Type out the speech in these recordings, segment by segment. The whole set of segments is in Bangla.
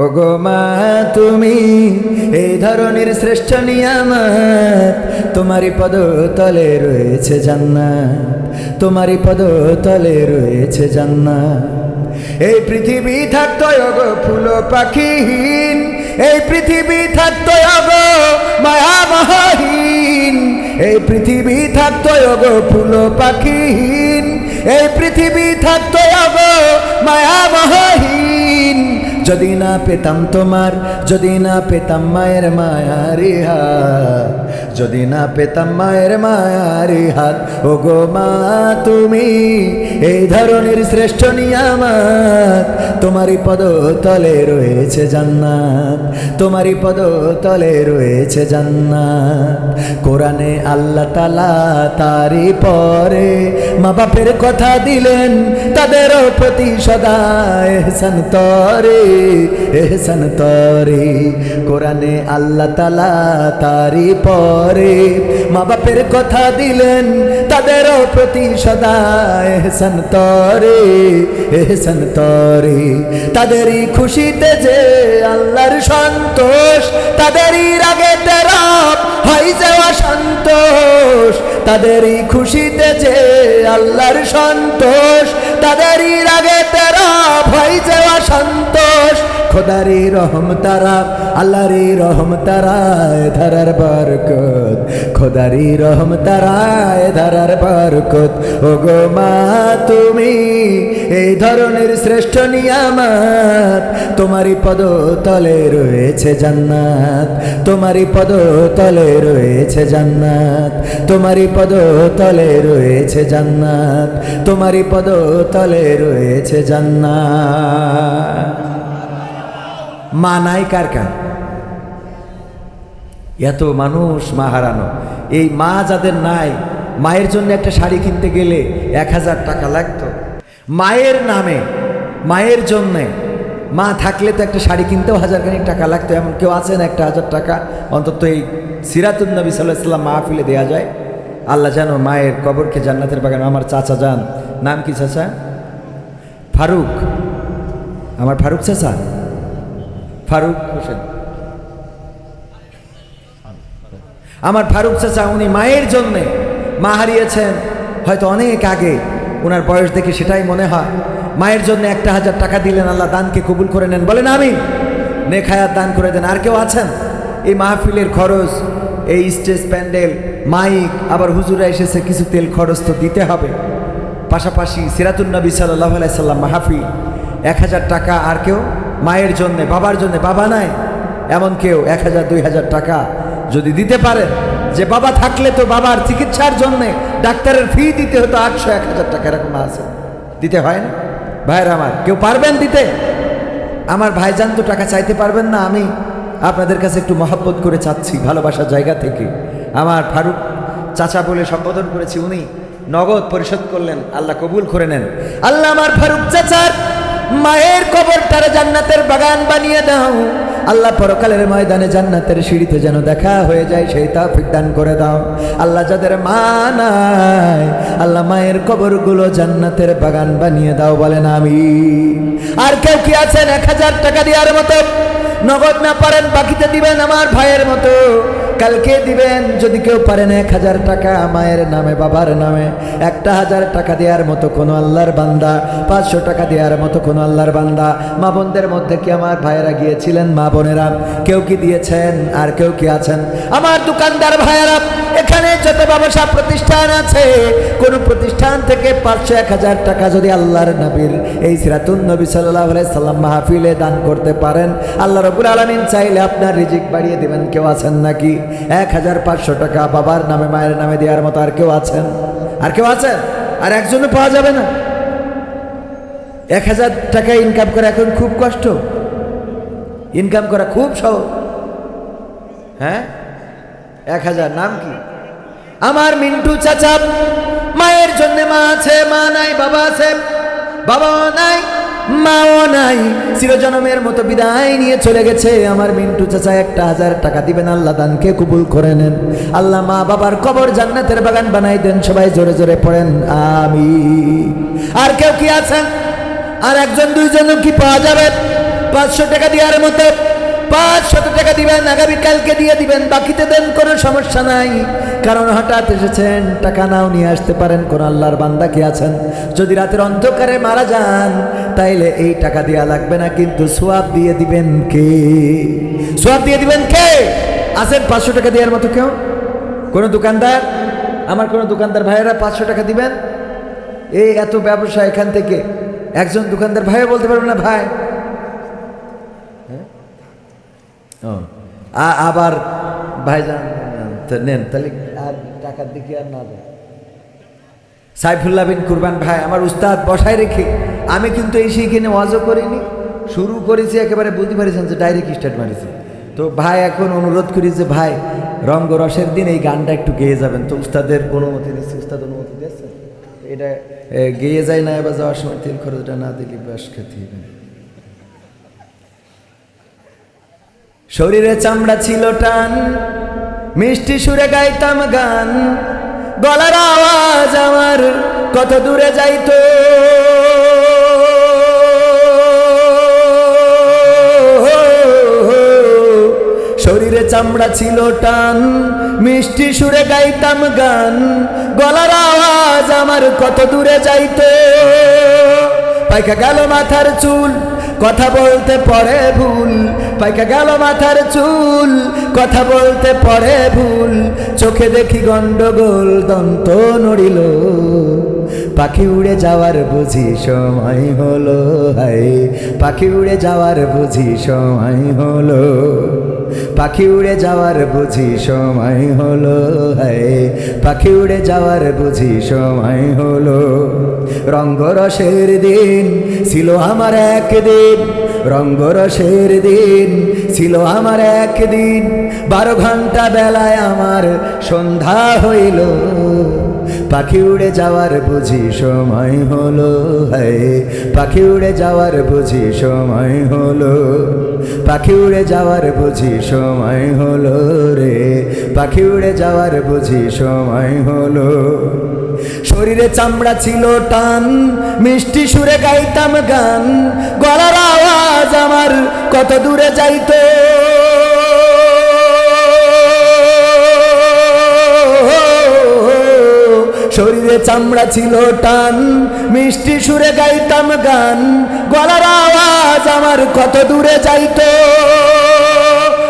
ওগো মা তুমি এই ধরনের শ্রেষ্ঠ নিয়ামত, তোমারই পদতলে রয়েছে জান্নাত, তোমারই পদতলে রয়েছে জান্নাত। এই পৃথিবী থাকতো ওগো ফুল পাখিহীন, এই পৃথিবী থাকতো ওগো মায়া মহাহীন, এই পৃথিবী থাকতো ওগো ফুল পাখিহীন, এই পৃথিবী থাকতো ওগো মায়া মহাহীন। যদি না পেতাম তোমার, যদি না পেতাম মায়ের মায়ারি হাত, যদি না পেতাম মায়ের মায়ারি হাত, ওগো মা তুমি এই ধরনের শ্রেষ্ঠ নিয়ামত, তোমারই পদতলে রয়েছে জান্নাত, তোমারই পদতলে রয়েছে জান্নাত। কোরআনে আল্লাহ তাআলা তারই পরে মা বাপের কথা দিলেন, তাদেরও প্রতি সদা ইহসান তরে, ইহসান তরে। কোরআনে আল্লাহ তাআলা তারই পরে মা বাপের কথা দিলেন, তাদেরও প্রতি সদা ইহসান তরে, ইহসান তরে। তাদেরই খুশিতে যে আল্লাহর সন্তোষ, তাদেরই রাগেতে রব হয় যাওয়া সন্তোষ, তাদেরই খুশিতে যে আল্লাহর সন্তোষ, তাদেরই রাগেতে রব হয় যাওয়া সন্তোষ। খোদারি রহম তারা, আল্লাহরি রহম তারায় ধারার বরকত, খোদারি রহম তারায় ধারার বরকত। ওগো মা তুমি এই ধরনের শ্রেষ্ঠ নিয়ামত, তোমারই পদতলে রয়েছে জান্নাত, তোমারই পদতলে রয়েছে জান্নাত, তোমারই পদতলে রয়েছে জান্নাত, তোমারই পদতলে রয়েছে জান্নাত। মা নাই কার কার? এত মানুষ মা হারানো। এই মা যাদের নাই, মায়ের জন্য একটা শাড়ি কিনতে গেলে 1000 টাকা লাগতো। মায়ের নামে, মায়ের জন্যে, মা থাকলে তো একটা শাড়ি কিনতেও 1000 খানিক টাকা লাগতো। এমন কেউ আছেন 1000 টাকা অন্তত এই সিরাতুন নবী সাল্লাল্লাহু আলাইহি ওয়াসাল্লাম মাহফিলে দেওয়া যায়? আল্লাহ জানো মায়ের কবরকে জান্নাতের বাগান। আমার চাচা যান, নাম কি চাচা? ফারুক, আমার ফারুক চাচা, ফারুক হোসেন, আমার ফারুক চাচা, উনি মায়ের জন্যে, মা হারিয়েছেন হয়তো অনেক আগে, ওনার বয়স দেখে সেটাই মনে হয়। মায়ের জন্য 1000 টাকা দিলেন, আল্লাহ দানকে কবুল করে নেন, বলেন আমিন। নেক হায়াত দান করে দেন। আর কেউ আছেন? এই মাহফিলের খরচ, এই স্টেজ প্যান্ডেল, মাইক, আবার হুজুরা এসেছে, কিছু তেল খরচ তো দিতে হবে। পাশাপাশি সিরাতুন নবী সাল্লাল্লাহু আলাইহি সাল্লাম মাহফিল, 1000 টাকা। আর কেউ মায়ের জন্যে, বাবার জন্যে, বাবা নাই এমন কেউ 1000 2000 টাকা যদি দিতে পারেন, যে বাবা থাকলে তো বাবার চিকিৎসার জন্যে ডাক্তারের ফি দিতে হতো 800 1000 টাকা, এরকম আছে, দিতে হয় না? ভাইয়ের আমার, কেউ পারবেন দিতে? আমার ভাইজান তো টাকা চাইতে পারবেন না, আমি আপনাদের কাছে একটু মহব্বত করে চাচ্ছি, ভালোবাসার জায়গা থেকে। আমার ফারুক চাচা বলে সম্বোধন করেছি, উনি নগদ পরিশোধ করলেন, আল্লাহ কবুল করে নেন। আল্লাহ আমার ফারুক চাচার মায়ের কবরটারে জান্নাতের বাগান বানিয়ে দাও আল্লাহ, পরকালের ময়দানে জান্নাতের সিঁড়িতে যেন দেখা হয়ে যায়, সেই তৌফিক দান করে দাও আল্লাহ। যাদের মা নাই আল্লাহ, মায়ের কবরগুলো জান্নাতের বাগান বানিয়ে দাও, বলেন আমিন। আর কেউ কি আছেন 1000 টাকা দেওয়ার মতো? নগদ না পারেন বাকিতে দিবেন, আমার ভাইয়ের মতো কালকে দিবেন। যদি কেউ পারেন 1000 টাকা মায়ের নামে, বাবার নামে, 1000 টাকা দেওয়ার মতো কোনো আল্লাহর বান্দা, 500 টাকা দেওয়ার মতো কোনো আল্লাহর বান্দা, মা বোনদের মধ্যে কি আমার ভাইয়েরা গিয়েছিলেন? মা বোনেরা কেউ কি দিয়েছেন? আর কেউ কি আছেন? আমার দোকানদার ভাইয়েরা, এখানে যত ব্যবসা প্রতিষ্ঠান আছে, কোন প্রতিষ্ঠান থেকে 500 1000 টাকা যদি আল্লাহর নবীর এই সিরাতুন নবী সাল্লাল্লাহু আলাইহি সাল্লাম মাহফিলে দান করতে পারেন, আল্লাহ রাব্বুল আলামিন চাইলে আপনার রিজিক বাড়িয়ে দিবেন। কেউ আছেন নাকি 1500 টাকা বাবার নামে, মায়ের নামে দেওয়ার মতো? আর কেউ আছেন? আর কেউ আছেন? আর একজনও পাওয়া যাবে না? 1000 টাকা ইনকাম করা এখন খুব কষ্ট, ইনকাম করা খুব সহজ। হ্যাঁ, 1000 নাম কি? আমার মিন্টু চাচা, মায়ের জন্য মা আছে, মা নাই, বাবা আছে, বাবাও নাই, মাও নাই, চিরজন্মের মতো বিদায় নিয়ে চলে গেছে। আমার মিন্টু চাচা 1000 টাকা দিবেন, আল্লাহ দানকে কবুল করে নেন। আল্লাহ মা বাবার কবর জান্নাতের বাগান বানাই দেন। সবাই জোরে জোরে পড়েন আমিন। আর কেউ কি আছেন? আর একজন দুইজন কি পাওয়া যাবে? 500 টাকা দেওয়ার মতো 500 টাকা দিবেন, আগামীকালকে দিয়ে দিবেন, বাকিতে দেন, কোনো সমস্যা নাই। কারণ হঠাৎ এসেছেন, টাকা নাও নিয়ে আসতে পারেন। কোন আল্লাহর বান্দা কি আছেন যদি রাতের অন্ধকারে মারা যান, তাইলে এই টাকা দেওয়া লাগবে না, কিন্তু সোয়াব দিয়ে দিবেন কে? সোয়াব দিয়ে দিবেন কে? আছেন 500 টাকা দেওয়ার মতো কেউ? কোন দোকানদার? আমার কোন দোকানদার ভাইয়েরা 500 টাকা দিবেন? এই এত ব্যবসা, এখান থেকে একজন দোকানদার ভাইও বলতে পারবে না ভাই? আবার ভাইজান নেন, তাহলে আর টাকার দিকে আর না দেয়। সাইফুল্লাহ বিন কুরবান ভাই আমার উস্তাদ বসায় রেখে আমি কিন্তু এই সেইখানে ওয়াজও করিনি, শুরু করেছি একেবারে বুঝতে পারিছেন যে ডাইরেক্ট স্টার্ট মারিছি। তো ভাই এখন অনুরোধ করি যে ভাই রঙ্গরসের দিন এই গানটা একটু গেয়ে যাবেন। তো উস্তাদের অনুমতি দিচ্ছি, উস্তাদ অনুমতি দিয়েছেন এটা গেয়ে যায় না, এবার যাওয়ার সময় তেল খরচটা না দিলে বাস খেতে হবে। শরীরে চামড়া ছিল টান, মিষ্টি সুরে গাইতাম গান, গলার আওয়াজ আমার কত দূরে যাইতো। শরীরে চামড়া ছিল টান, মিষ্টি সুরে গাইতাম গান, গলার আওয়াজ আমার কত দূরে যাইতো। পাইকা গেল মাথার চুল, কথা বলতে পড়ে ভুল, পাইকা গেল মাথার চুল, কথা বলতে পড়ে ভুল। চোখে দেখি গন্ডগোল, দন্ত নড়িল, পাখি উড়ে যাওয়ার বুঝি সময় হলো। হায় পাখি উড়ে যাওয়ার বুঝি সময় হলো, পাখি উড়ে যাওয়ার বুঝি সময় হলো। হায় পাখি উড়ে যাওয়ার বুঝি সময় হলো। রঙ্গরসের দিন ছিল আমার একদিন, রঙ্গরসের দিন ছিল আমার একদিন, 12 ঘন্টা বেলায় আমার সন্ধ্যা হইল, পাখি উড়ে যাওয়ার বুঝি সময় হলো। হায় পাখি উড়ে যাওয়ার বুঝি সময় হলো, পাখি উড়ে যাওয়ার বুঝি সময় হলো রে, পাখি উড়ে যাওয়ার বুঝি সময় হলো। শরীরে চামড়া ছিল টান, মিষ্টি সুরে গাইতাম গান, গলার আওয়াজ আমার কত দূরে যাইতো। শরীরে চামড়া ছিল টান, মিষ্টি সুরে গাইতাম গান, গলার আওয়াজ আমার কত দূরে যাইতো।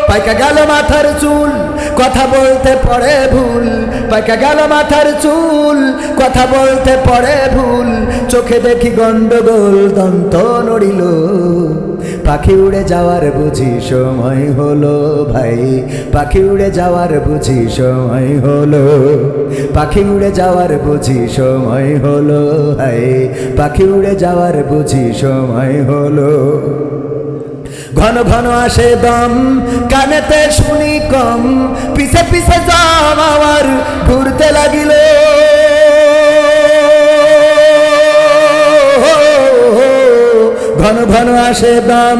পাইকা গেল মাথার চুল, কথা বলতে পড়ে ভুল, পাইকা গেল মাথার চুল, কথা বলতে পড়ে ভুল। চোখে দেখি গন্ডগোল, দন্ত নড়িল, পাখি উড়ে যাওয়ার বুঝি সময় হলো। ভাই পাখি উড়ে যাওয়ার বুঝি সময় হলো, পাখি উড়ে যাওয়ার বুঝি সময় হলো। হায় পাখি উড়ে যাওয়ার বুঝি সময় হলো। ঘন ঘন আসে দম, কানেতে শুনি কম, পিছে পিছে দম আমার ঘুরতে লাগিল। ঘন ঘন আসে দম,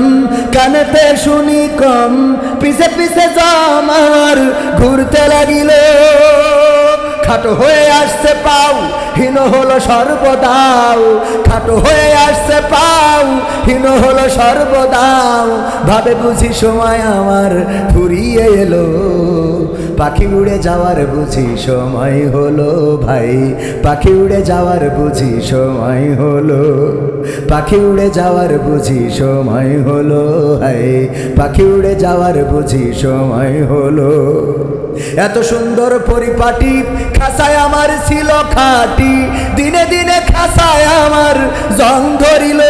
কানেতে শুনি কম, পিছে পিছে দম আমার ঘুরতে লাগিল। খাটো হয়ে আসছে পাও, হীন হলো সর্বদাও, খাটো হয়ে আসছে পাও, হীন হলো সর্বদাও। ভাবে বুঝি সময় আমার ফুরিয়ে এলো, পাখি উড়ে যাওয়ার বুঝি সময় হলো। ভাই পাখি উড়ে যাওয়ার বুঝি সময় হলো, পাখি উড়ে যাওয়ার বুঝি সময় হলো। হায় পাখি উড়ে যাওয়ার বুঝি সময় হলো। এত সুন্দর পরিপাটি, খাসায় আমার ছিল খাটি, দিনে দিনে খাসায় আমার জং ধরিল।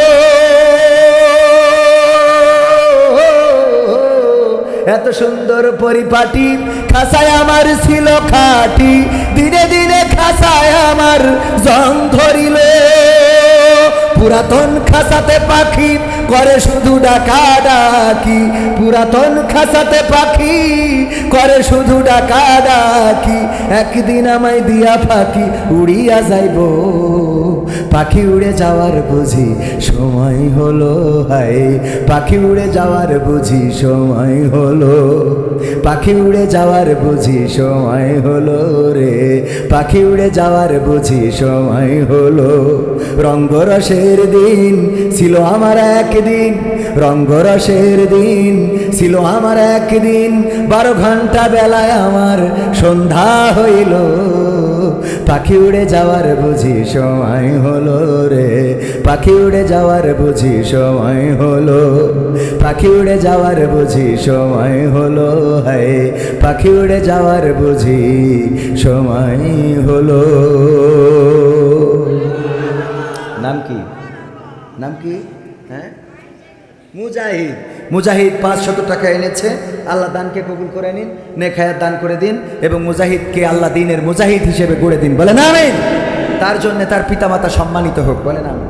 এত সুন্দর পরিপাটি, খাসায় আমার ছিল খাটি, দিনে দিনে খাসায় আমার জং ধরিল। পুরাতন খাসাতে পাখি করে শুধু ডাকা ডাকি, পুরাতন খাসাতে পাখি করে শুধু ডাকা ডাকি। একদিন আমায় দিয়া ফাঁকি উড়িয়া যাইব, পাখি উড়ে যাওয়ার বুঝি সময় হলো। হায় পাখি উড়ে যাওয়ার বুঝি সময় হলো, পাখি উড়ে যাওয়ার বুঝি সময় হলো রে, পাখি উড়ে যাওয়ার বুঝি সময় হলো। রঙ্গরসের দিন ছিল আমার একদিন, রঙ্গরসের দিন ছিল আমার একদিন, 12 ঘন্টা বেলায় আমার সন্ধ্যা হইল, পাখি উড়ে যাওয়ার বুঝি সময় হলো রে, পাখি উড়ে যাওয়ার বুঝি সময় হলো, পাখি উড়ে যাওয়ার বুঝি সময় হলো, হায় পাখি উড়ে যাওয়ার বুঝি সময় হলো। নাম কি? নাম কি? হ্যাঁ, মুজাহিদ। মুজাহিদ 500 টাকা এনেছে। আল্লাহ দানকে কবুল করে নিন, নেক হায়াত দান করে দিন এবং মুজাহিদকে আল্লাহ দিনের মুজাহিদ হিসেবে গড়ে দিন। বলেন আমিন। তার জন্য তার পিতামাতা সম্মানিত হোক। বলেন আমিন।